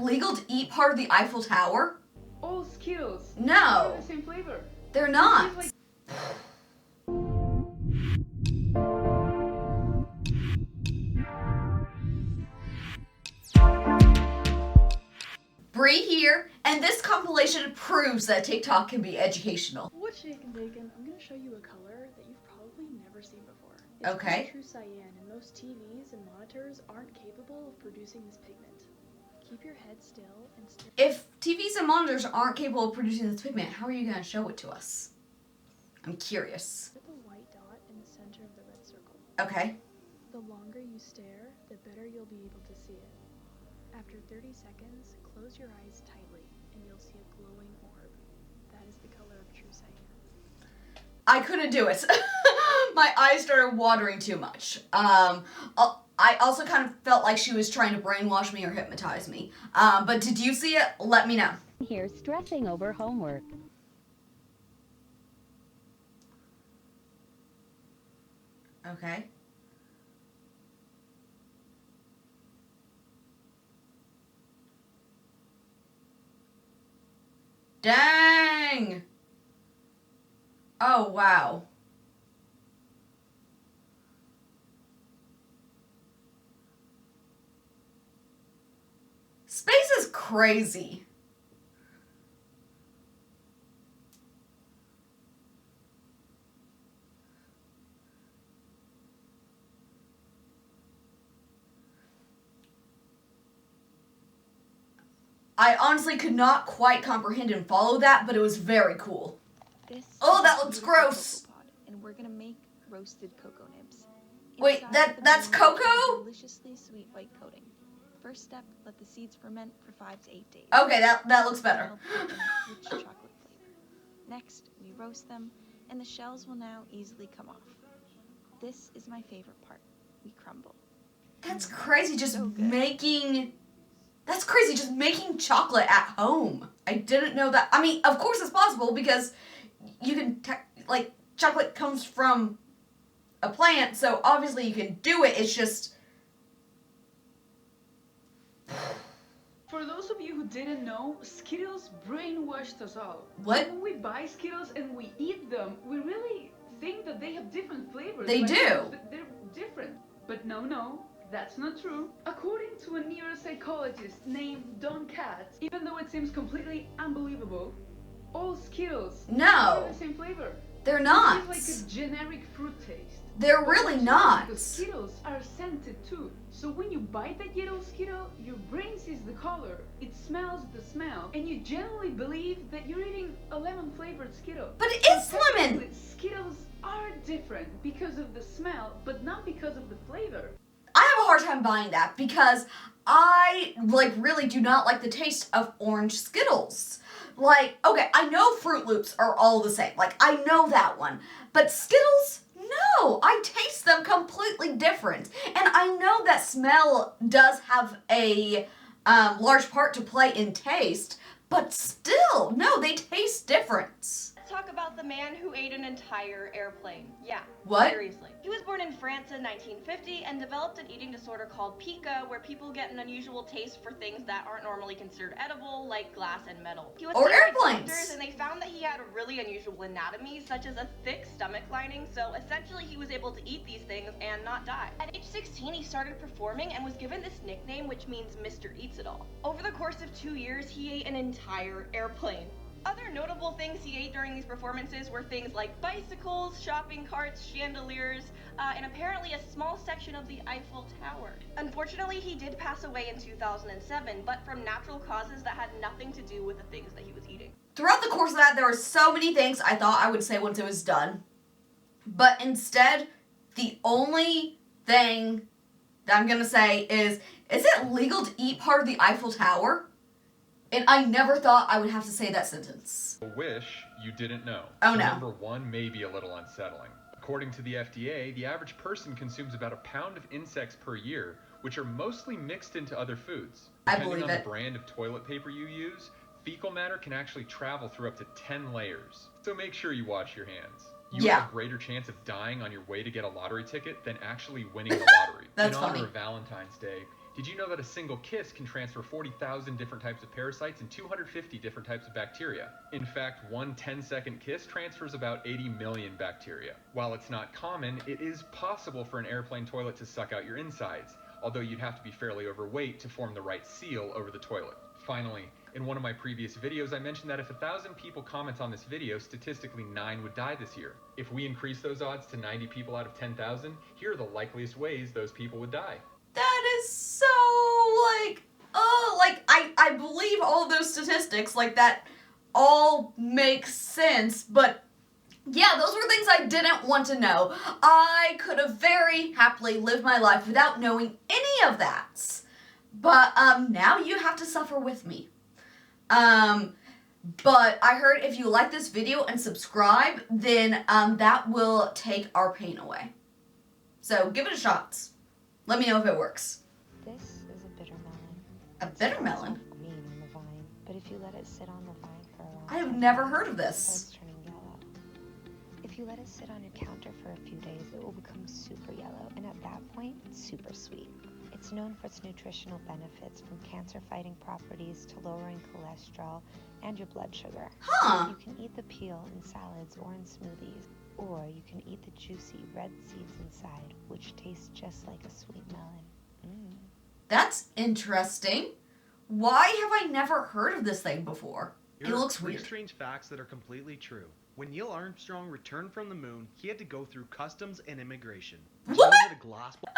legal to eat part of the Eiffel Tower? All Skittles. No. They're the same flavor. They're not. Bree here, and this compilation proves that TikTok can be educational. What's shaken bacon? I'm gonna show you a color that you've probably never seen before. It's Okay. True cyan, and most TVs and monitors aren't capable of producing this pigment. Keep your head still and stare. If TVs and monitors aren't capable of producing this pigment, how are you going to show it to us? I'm curious. At the white dot in the center of the red circle. Okay. The longer you stare, the better you'll be able to see it. After 30 seconds, close your eyes tightly and you'll see a glowing orb. That is the color of true cyan. I couldn't do it. My eyes started watering too much. I also kind of felt like she was trying to brainwash me or hypnotize me. But did you see it? Let me know. Here stressing over homework. Okay. Dang! Oh, wow. Space is crazy. I honestly could not quite comprehend and follow that, but it was very cool. Oh, that looks gross. And we're gonna make roasted cocoa nibs. Wait, Inside the that's bean is a cocoa? Deliciously sweet white coating. First step, let the seeds ferment for 5 to 8 days. Okay, that looks better. Melt them in rich chocolate flavor. Next, we roast them, and the shells will now easily come off. This is my favorite part. We crumble. That's crazy, just So good. making... That's crazy, just making chocolate at home. I didn't know that. I mean, of course it's possible because you can, chocolate comes from a plant, so obviously you can do it. It's just... For those of you who didn't know, Skittles brainwashed us all. What? When we buy Skittles and we eat them, we really think that they have different flavors. They do. They're different. But no, that's not true. According to a neuropsychologist named Don Katz, even though it seems completely unbelievable, all Skittles No. have the same flavor. They're not. It's like a generic fruit taste. They're But really actually, not. The Skittles are scented too. So when you bite that yellow Skittle, your brain sees the color, it smells the smell, and you generally believe that you're eating a lemon-flavored Skittle. But it is lemon! Technically, Skittles are different because of the smell, but not because of the flavor. I have a hard time buying that because I, really do not like the taste of orange Skittles. Okay, I know Fruit Loops are all the same. I know that one. But Skittles? No, I taste them completely different. And I know that smell does have a large part to play in taste, but still, no, they taste different. Let's talk about the man who ate an entire airplane. Yeah. What? Seriously. He was born in France in 1950 and developed an eating disorder called pica, where people get an unusual taste for things that aren't normally considered edible, like glass and metal. He was Or seen by airplanes. doctors, and they found that he had a really unusual anatomy, such as a thick stomach lining, so essentially he was able to eat these things and not die. At age 16, he started performing and was given this nickname, which means Mr. Eats It All. Over the course of 2 years, he ate an entire airplane. Other notable things he ate during these performances were things like bicycles, shopping carts, chandeliers, and apparently a small section of the Eiffel Tower. Unfortunately, he did pass away in 2007, but from natural causes that had nothing to do with the things that he was eating. Throughout the course of that, there were so many things I thought I would say once it was done. But instead, the only thing that I'm gonna say is it legal to eat part of the Eiffel Tower? And I never thought I would have to say that sentence. A wish you didn't know. Oh, no. Number one may be a little unsettling. According to the FDA, the average person consumes about a pound of insects per year, which are mostly mixed into other foods. I Depending believe on it. the brand of toilet paper you use, fecal matter can actually travel through up to 10 layers. So make sure you wash your hands. You Yeah. have a greater chance of dying on your way to get a lottery ticket than actually winning the lottery. That's In honor funny. of Valentine's Day, Did you know that a single kiss can transfer 40,000 different types of parasites and 250 different types of bacteria? In fact, one 10-second kiss transfers about 80 million bacteria. While it's not common, it is possible for an airplane toilet to suck out your insides, although you'd have to be fairly overweight to form the right seal over the toilet. Finally, in one of my previous videos, I mentioned that if 1,000 people comment on this video, statistically 9 would die this year. If we increase those odds to 90 people out of 10,000, here are the likeliest ways those people would die. That is so, I believe all of those statistics, like, that all makes sense, but yeah, those were things I didn't want to know. I could have very happily lived my life without knowing any of that. But, now you have to suffer with me. But I heard if you like this video and subscribe, then, that will take our pain away. So, give it a shot. Let me know if it works. This is a bitter melon. A bitter melon? Green on the vine, but if you let it sit on the vine for a long I have time, never heard of it this. starts turning yellow. If you let it sit on your counter for a few days, it will become super yellow, and at that point, super sweet. It's known for its nutritional benefits, from cancer-fighting properties to lowering cholesterol and your blood sugar. Huh. You can eat the peel in salads or in smoothies, or you can eat the juicy red seeds inside, which taste just like a sweet melon. That's interesting. Why have I never heard of this thing before? Here It are looks 3 weird. strange facts that are completely true. When Neil Armstrong returned from the moon, he had to go through customs and immigration. Did you know What? that a glass ball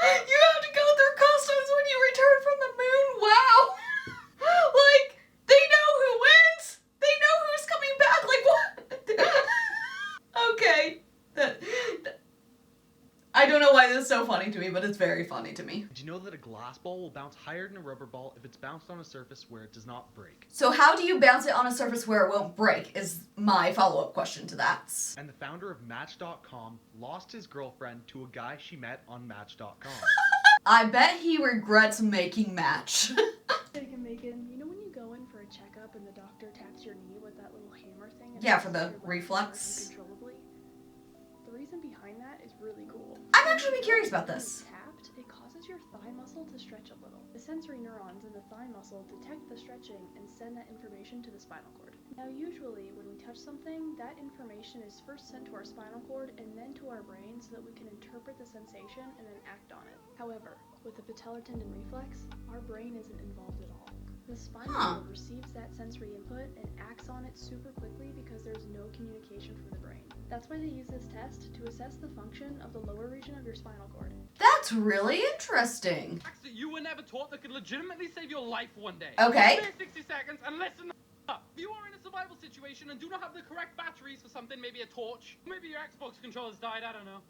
You have to go through customs when you return from the moon? Wow. Like, they know who wins. They know who's coming back. Like, what? Okay. I don't know why this is so funny to me, but it's very funny to me. Did you know that a glass ball will bounce higher than a rubber ball if it's bounced on a surface where it does not break? So how do you bounce it on a surface where it won't break is my follow-up question to that. And the founder of Match.com lost his girlfriend to a guy she met on Match.com. I bet he regrets making Match. Hey, Megan, you know when you go in for a checkup and the doctor taps your knee with that little hammer thing? and Yeah, it for makes the your leg reflex. work uncontrollably? The reason behind that is really cool. I've actually been curious about When this. it's tapped, it causes your thigh muscle to stretch a little. The sensory neurons in the thigh muscle detect the stretching and send that information to the spinal cord. Now, usually, when we touch something, that information is first sent to our spinal cord and then to our brain so that we can interpret the sensation and then act on it. However, with the patellar tendon reflex, our brain isn't involved at all. The spinal cord receives that sensory input and acts on it super quickly because there's no communication from the brain. That's why they use this test to assess the function of the lower region of your spinal cord. That's really interesting. Facts that you were never taught that could legitimately save your life one day. Okay. Spare 60 seconds and listen the up. If you are in a survival situation and do not have the correct batteries for something, maybe a torch, maybe your Xbox controller's died, I don't know.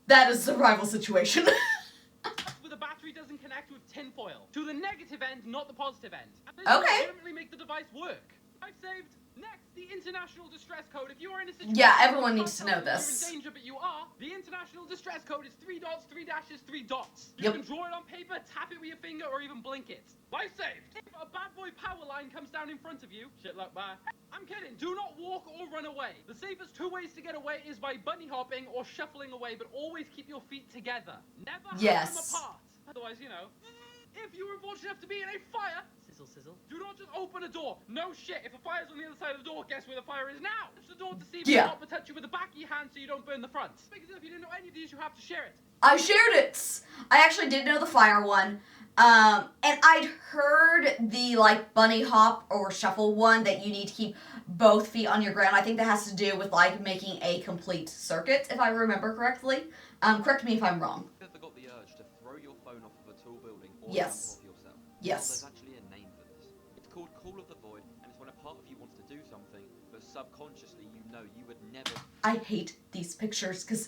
That is a survival situation. Where the battery doesn't connect with tinfoil. To the negative end, not the positive end. And this Okay. will legitimately make the device work. I've saved. Next, the international distress code. If you are in a situation Yeah, where everyone you needs to can't know tell if this. you're in danger, but you are. The international distress code is 3 dots, 3 dashes, 3 dots. You Yep. can draw it on paper, tap it with your finger, or even blink it. Life saved. If a bad boy power line comes down in front of you, shit luck, bye. I'm kidding. Do not walk or run away. The safest 2 ways to get away is by bunny hopping or shuffling away, but always keep your feet together. Never have Yes. them apart. Otherwise, you know. If you were fortunate enough to be in a fire, sizzle, sizzle, do not just open a door. No shit. If a fire's on the other side of the door, guess where the fire is now? Touch the door to see if Yeah. it's not touch you with the back of your hand so you don't burn the front. Because if you didn't know any of these, you have to share it. I shared it. I actually did know the fire one. And I'd heard the like bunny hop or shuffle one that you need to keep both feet on your ground. I think that has to do with like making a complete circuit, if I remember correctly. Correct me if I'm wrong. Have you ever got the urge to throw your phone off of a tall building or Yes. jump off yourself? Yes. Well, there's actually a name for this. It's called Call of the Void, and it's when a part of you wants to do something, but subconsciously you know you would never. I hate these pictures because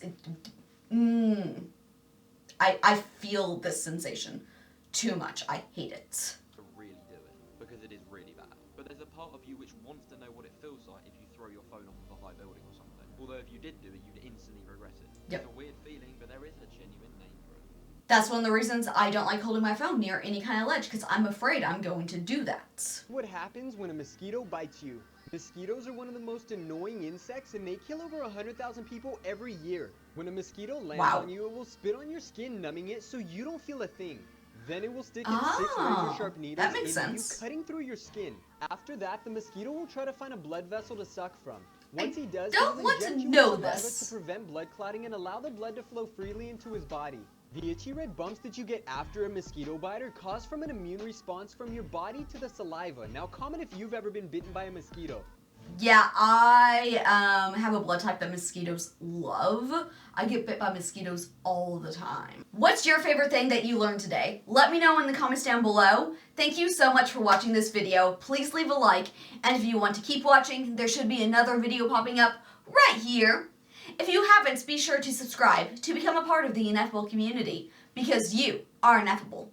I feel this sensation too much. I hate it. To really do it, because it is really bad. But there's a part of you which wants to know what it feels like if you throw your phone off of a high building or something. Although if you did do it, you'd instantly regret it. Yep. It's a weird feeling, but there is a genuine name for it. That's one of the reasons I don't like holding my phone near any kind of ledge because I'm afraid I'm going to do that. What happens when a mosquito bites you? Mosquitoes are one of the most annoying insects and they kill over 100,000 people every year. When a mosquito lands Wow. on you, it will spit on your skin, numbing it so you don't feel a thing. Then it will stick its 6 razor-sharp needles that makes into sense. you, cutting through your skin. After that, the mosquito will try to find a blood vessel to suck from. Once he does, don't he will want to inject you know with saliva this. to prevent blood clotting and allow the blood to flow freely into his body. The itchy red bumps that you get after a mosquito bite are caused from an immune response from your body to the saliva. Now comment if you've ever been bitten by a mosquito. Yeah, I have a blood type that mosquitoes love. I get bit by mosquitoes all the time. What's your favorite thing that you learned today? Let me know in the comments down below. Thank you so much for watching this video. Please leave a like, and if you want to keep watching, there should be another video popping up right here. If you haven't, be sure to subscribe to become a part of the Ineffable community, because you are ineffable.